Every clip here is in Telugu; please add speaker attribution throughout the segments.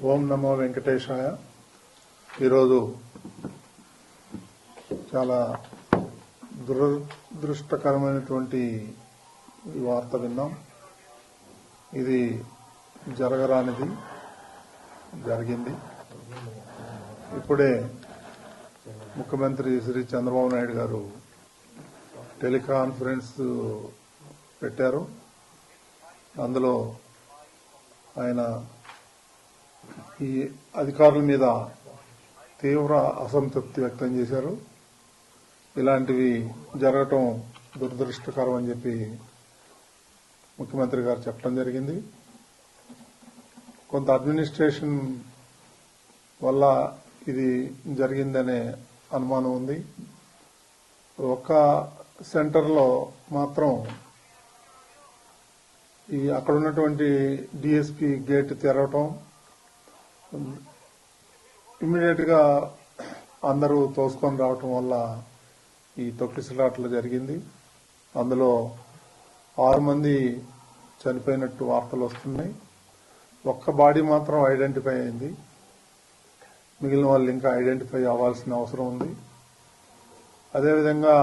Speaker 1: ఓం నమో వెంకటేశాయ. ఈరోజు చాలా దురదృష్టకరమైనటువంటి వార్త విన్నాం. ఇది జరగరానిది జరిగింది. ఇప్పుడే ముఖ్యమంత్రి శ్రీ చంద్రబాబు నాయుడు గారు టెలికాన్ఫరెన్స్ పెట్టారు. అందులో ఆయన ఈ అధికారుల మీద తీవ్ర అసంతృప్తి వ్యక్తం చేశారు. ఇలాంటివి జరగటం దురదృష్టకరం అని చెప్పి ముఖ్యమంత్రి గారు చెప్పడం జరిగింది. కొంత అడ్మినిస్ట్రేషన్ వల్ల ఇది జరిగిందనే అనుమానం ఉంది. ఒక్క సెంటర్లో మాత్రం ఈ అక్కడ ఉన్నటువంటి డిఎస్పీ గేట్ తెరవటం, ఇమ్మీడియట్ గా అందరూ తోసుకొని రావటం వల్ల ఈ తొక్కిసలాట్లు జరిగింది. అందులో 6 మంది చనిపోయినట్టు వార్తలు వస్తున్నాయి. ఒక్క బాడీ మాత్రం ఐడెంటిఫై అయింది. మిగిలిన వాళ్ళు ఇంకా ఐడెంటిఫై అవ్వాల్సిన అవసరం ఉంది. అదేవిధంగా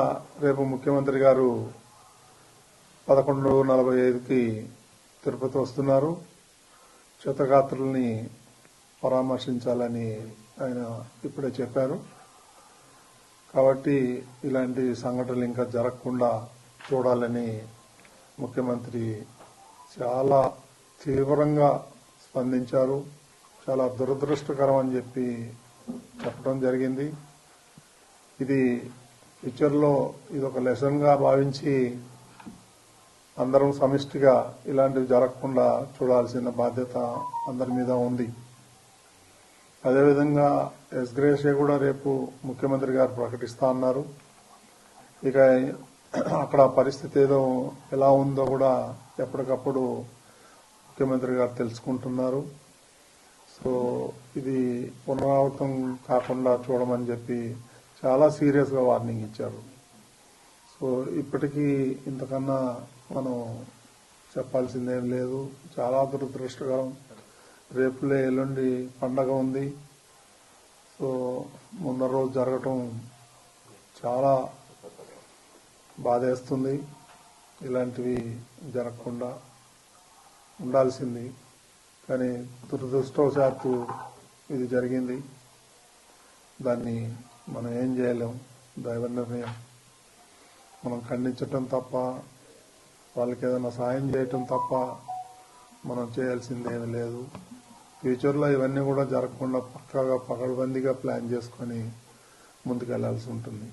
Speaker 1: రేపు ముఖ్యమంత్రి గారు 11:45కి తిరుపతి వస్తున్నారు. క్షతగాత్రుల్ని పరామర్శించాలని ఆయన ఇప్పుడే చెప్పారు. కాబట్టి ఇలాంటి సంఘటనలు ఇంకా జరగకుండా చూడాలని ముఖ్యమంత్రి చాలా తీవ్రంగా స్పందించారు. చాలా దురదృష్టకరం అని చెప్పి చెప్పడం జరిగింది. ఇది ఫ్యూచర్లో ఇదొక లెసన్ గా భావించి అందరం సమిష్టిగా ఇలాంటివి జరగకుండా చూడాల్సిన బాధ్యత అందరి మీద ఉంది. అదేవిధంగా ఎస్గ్రేషియా కూడా రేపు ముఖ్యమంత్రి గారు ప్రకటిస్తా అన్నారు. ఇక అక్కడ పరిస్థితి ఎలా ఉందో కూడా ఎప్పటికప్పుడు ముఖ్యమంత్రి గారు తెలుసుకుంటున్నారు. సో ఇది పునరావృతం కాకుండా చూడమని చెప్పి చాలా సీరియస్ గా వార్నింగ్ ఇచ్చారు. సో ఇప్పటికీ ఇంతకన్నా మనం చెప్పాల్సిందేం లేదు. చాలా దురదృష్టకరం. రేపులే ఎల్లుండి పండగ ఉంది. సో మొన్న రోజు జరగటం చాలా బాధేస్తుంది. ఇలాంటివి జరగకుండా ఉండాల్సింది, కానీ దురదృష్టవశాత్తు ఇది జరిగింది. దాన్ని మనం ఏం చేయలేం. దైవ నిర్ణయం. మనం ఖండించటం తప్ప, వాళ్ళకి ఏదైనా సాయం చేయటం తప్ప మనం చేయాల్సిందేమీ లేదు. ఫ్యూచర్లో ఇవన్నీ కూడా జరగకుండా పక్కాగా పకడ్బందీగా ప్లాన్ చేసుకొని ముందుకెళ్లాల్సి ఉంటుంది.